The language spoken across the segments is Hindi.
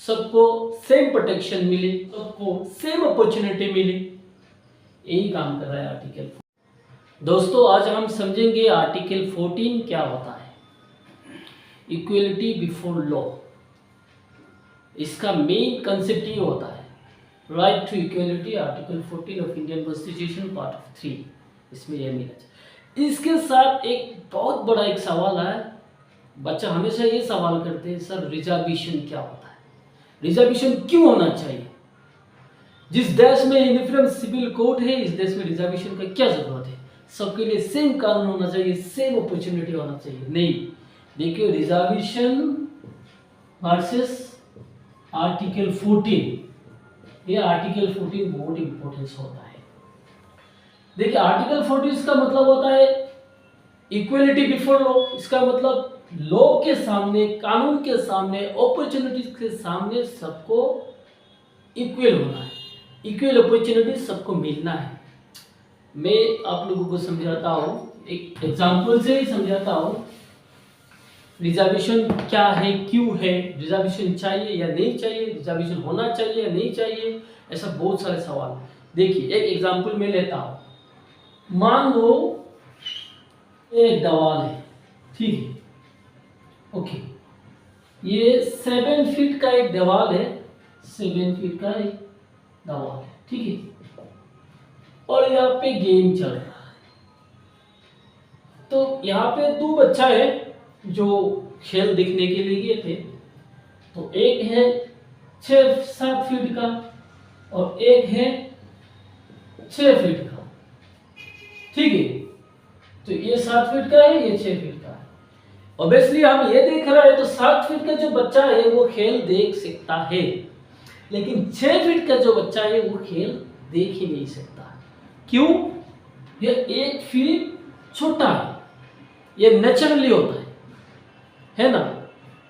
सबको सेम प्रोटेक्शन मिले, सबको सेम अपॉर्चुनिटी मिले, यही काम कर रहा है आर्टिकल 14। दोस्तों आज हम समझेंगे आर्टिकल 14 क्या होता है। इक्वलिटी बिफोर लॉ, इसका मेन कंसेप्ट ये होता है right to equality, article 14 of Indian constitution part of 3, इसमें यह मिला जाए। इसके साथ एक बहुत बड़ा एक सवाल है, बच्चा हमेशा ये सवाल करते हैं सर रिजर्वेशन क्या होता है, रिजर्वेशन क्यों होना चाहिए। जिस देश में यूनिफॉर्म सिविल कोड है, इस देश में रिजर्वेशन का क्या जरूरत है, सबके लिए सेम कानून होना चाहिए, सेम अपॉर्चुनिटी होना चाहिए। नहीं, देखिए रिजर्वेशन वर्सेस आर्टिकल 14, ये आर्टिकल 14 बहुत इंपॉर्टेंस होता है। देखिए आर्टिकल 14 का मतलब होता है इक्वलिटी बिफोर लॉ, इसका मतलब लॉ के सामने, कानून के सामने, अपॉर्चुनिटीज के सामने सबको इक्वल होना है, इक्वल अपॉर्चुनिटी सबको मिलना है। मैं आप लोगों को समझाता हूँ, एक एग्जांपल से ही समझाता हूँ रिजर्वेशन क्या है, क्यों है, रिजर्वेशन चाहिए या नहीं चाहिए, रिजर्वेशन होना चाहिए या नहीं चाहिए, ऐसा बहुत सारे सवाल। देखिए एक एग्जांपल मैं लेता हूँ, मान लो एक दीवार है, ठीक है, ओके, ये 7 फीट का एक दीवार है, 7 फीट का एक दीवार है, ठीक है, और यहाँ पे गेम चल रहा है। तो यहाँ पे 2 बच्चा है जो खेल देखने के लिए गए थे। तो एक है 6-7 फीट का और एक है 6 फीट का, ठीक है। तो ये 7 फीट का है, ये 6 फीट का है। ऑब्वियसली हम ये देख रहे हैं तो 7 फीट का जो बच्चा है वो खेल देख सकता है, लेकिन 6 फीट का जो बच्चा है वो खेल देख ही नहीं सकता। क्यों? ये 1 फीट छोटा है, ये नेचुरली होता है ना।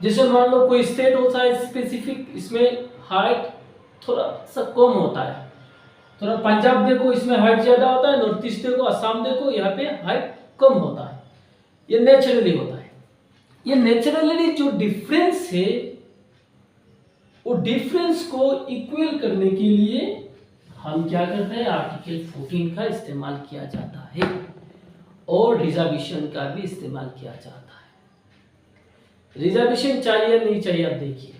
जैसे मान लो कोई स्टेट होता है स्पेसिफिक, इसमें हाइट थोड़ा सा कम होता है, थोड़ा पंजाब देखो इसमें हाइट ज्यादा होता है, नॉर्थ ईस्ट देखो, असम देखो, यहाँ पे हाइट कम होता है, ये नेचुरली होता है। ये नेचुरली जो डिफरेंस है, वो डिफरेंस को इक्वल करने के लिए हम क्या करते हैं, आर्टिकल 14 का इस्तेमाल किया जाता है और रिजर्वेशन का भी इस्तेमाल किया जाता है। रिजर्वेशन चाहिए या नहीं चाहिए, आप देखिए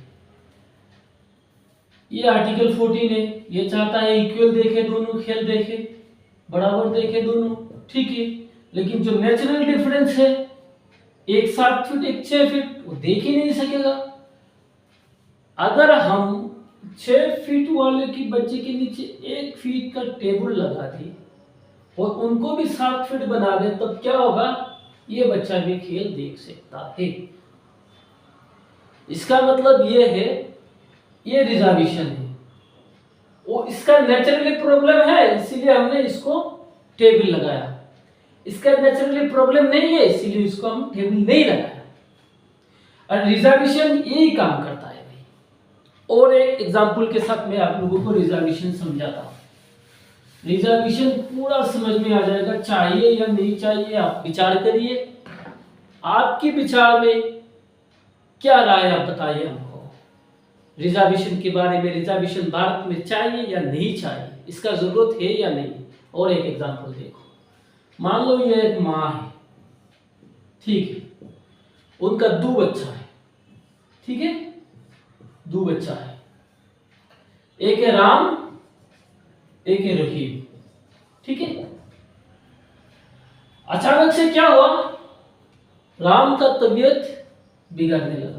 ये आर्टिकल 14 है, ये चाहता है इक्वल देखे, दोनों खेल देखे, बराबर देखे दोनों, ठीक है। लेकिन जो नेचुरल डिफरेंस है, एक 7 फीट एक 6 फीट, वो देख ही नहीं सकेगा। अगर हम 6 फीट वाले की बच्चे के नीचे 1 फीट का टेबल लगा दे और उनको भी 7 फीट बना दे, तब क्या होगा, ये बच्चा भी खेल देख सकता है। इसका मतलब ये है, ये रिजर्वेशन है, वो इसका नेचुरली प्रॉब्लम है, इसीलिए हमने इसको टेबल लगाया। इसका नेचुरली प्रॉब्लम नहीं है, इसीलिए इसको हम टेबल नहीं लगाया। और रिजर्वेशन यही काम करता है भाई। और एक एग्जांपल के साथ मैं आप लोगों को रिजर्वेशन समझाता हूँ। रिजर्वेशन पूरा समझ में आ जाएगा, चाहिए या नहीं चाहिए आप विचार करिए। आपके विचार में क्या राय, आप बताइए हमको रिजर्वेशन के बारे में। रिजर्वेशन भारत में चाहिए या नहीं चाहिए, इसका जरूरत है या नहीं। और एक एग्जांपल देखो, मान लो ये एक माँ है, ठीक है, उनका 2 बच्चा है, ठीक है, 2 बच्चा है, एक है राम, एक है रहीम, ठीक है। अचानक से क्या हुआ, राम का तबीयत बिगड़ने लगा।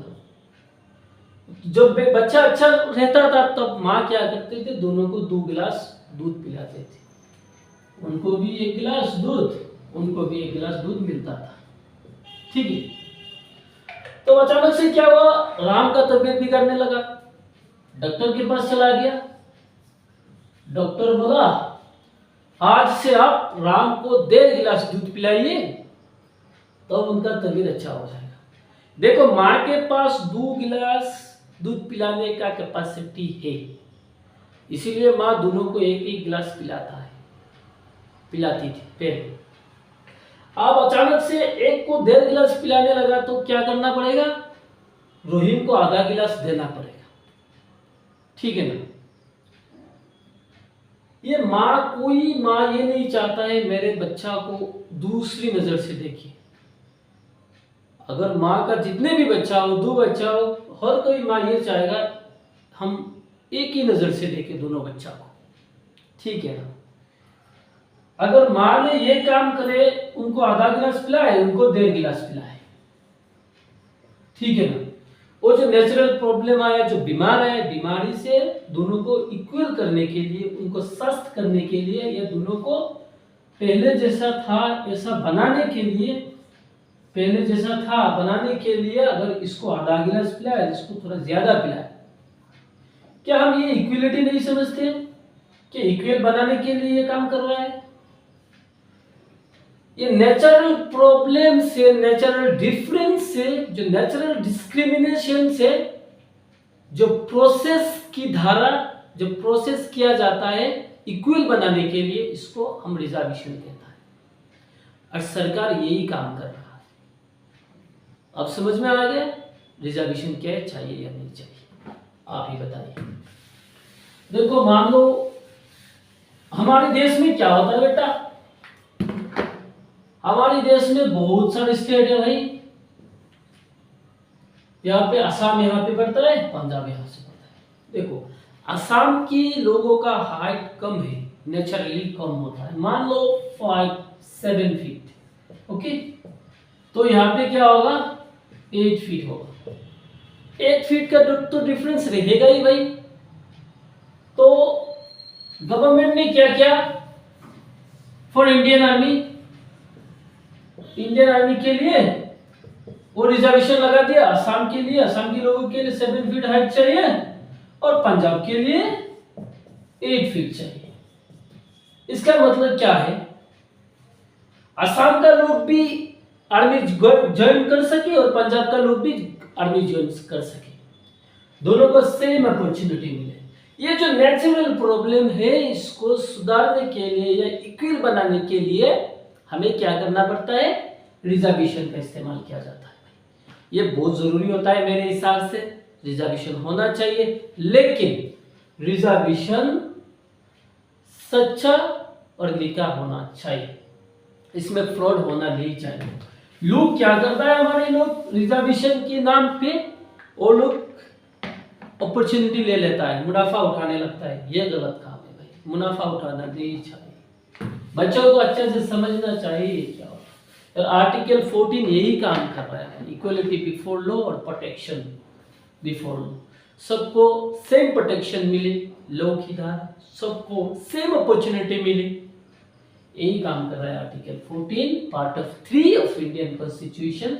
जब बच्चा अच्छा रहता था तब माँ क्या करते थे, दोनों को 2 गिलास दूध पिलाते थे, उनको भी 1 गिलास दूध, उनको भी 1 गिलास दूध मिलता था, ठीक है। तो अचानक से क्या हुआ, राम का तबीयत बिगड़ने लगा, डॉक्टर के पास चला गया। डॉक्टर बोला आज से आप राम को 1.5 गिलास दूध पिलाइए, तो उनका तबीयत अच्छा हो जाएगा। देखो माँ के पास 2 गिलास दूध पिलाने का कैपेसिटी है, इसीलिए माँ दोनों को 1-1 गिलास पिलाती थी पहले। अब अचानक से एक को 1.5 गिलास पिलाने लगा, तो क्या करना पड़ेगा, रहीम को आधा गिलास देना पड़ेगा। ठीक है ना। ये कोई माँ ये नहीं चाहता है मेरे बच्चा को दूसरी नजर से देखे। अगर माँ का जितने भी बच्चा हो, 2 बच्चा हो, हर कोई माँ ये चाहेगा हम एक ही नजर से देखें दोनों बच्चा को, ठीक है ना। अगर माँ ने ये काम करे, उनको आधा गिलास पिलाए, उनको 1.5 गिलास पिलाए, ठीक है ना। वो जो नेचुरल प्रॉब्लम आया, जो बीमार है, बीमारी से दोनों को इक्वल करने के लिए, उनको स्वस्थ करने के लिए, या दोनों को पहले जैसा था ऐसा बनाने के लिए, पहले जैसा था बनाने के लिए अगर इसको आधा गिलास पिलाए, इसको थोड़ा ज्यादा पिलाए, क्या हम ये इक्वलिटी नहीं समझते कि इक्वल बनाने के लिए ये काम कर रहा है? ये नेचुरल प्रॉब्लम से, नेचुरल डिफरेंस से, जो नेचुरल डिस्क्रिमिनेशन से, जो प्रोसेस की धारा, जो प्रोसेस किया जाता है इक्वल बनाने के लिए, इसको हम रिजर्वेशन कहता है। और सरकार यही काम कर रहा है। अब समझ में आ गया रिजर्वेशन क्या है, चाहिए या नहीं चाहिए, आप ही बताइए। देखो मान लो हमारे देश में क्या होता है बेटा, हमारे देश में बहुत सारे स्टेट है भाई। यहाँ पे असम यहाँ पे पड़ता है, पंजाब यहाँ से पड़ता है। देखो असम की लोगों का हाइट कम है, नेचुरली कम होता है, मान लो 5-7 फीट, ओके। तो यहाँ पे क्या होगा, 8 फीट होगा। 8 फीट का तो डिफरेंस रहेगा ही भाई। तो गवर्नमेंट ने क्या किया for Indian army, Indian army के लिए वो रिजर्वेशन लगा दिया। असम के लिए, असम के लोगों के लिए 7 फीट हाइट चाहिए, और पंजाब के लिए 8 फीट चाहिए। इसका मतलब क्या है, असम का लोग भी आर्मी ज्वाइन कर सके और पंजाब का लोग भी आर्मी ज्वाइन कर सके, दोनों को सेम अपॉर्चुनिटी मिले। ये जो नेचुरल प्रॉब्लम है, इसको सुधारने के लिए या इक्वल बनाने के लिए हमें क्या करना पड़ता है, रिजर्वेशन का इस्तेमाल किया जाता है। ये बहुत जरूरी होता है मेरे हिसाब से, रिजर्वेशन होना चाहिए, लेकिन रिजर्वेशन सच्चा और लिखा होना चाहिए, इसमें फ्रॉड होना नहीं चाहिए। लोग क्या करता है, हमारे लोग रिजर्वेशन के नाम पे वो लोग अपॉर्चुनिटी ले लेता है, मुनाफा उठाने लगता है। ये गलत काम है भाई, मुनाफा उठाना नहीं चाहिए, बच्चों को अच्छे से समझना चाहिए क्या होता है। आर्टिकल 14 यही काम कर रहा है, इक्वलिटी बिफोर लॉ और प्रोटेक्शन बिफोर लॉ, सबको सेम प्रोटेक्शन मिले, लॉ की धारा, सबको सेम अपॉर्चुनिटी मिले, यही काम कर रहा है article 14 part of 3 of Indian constitution.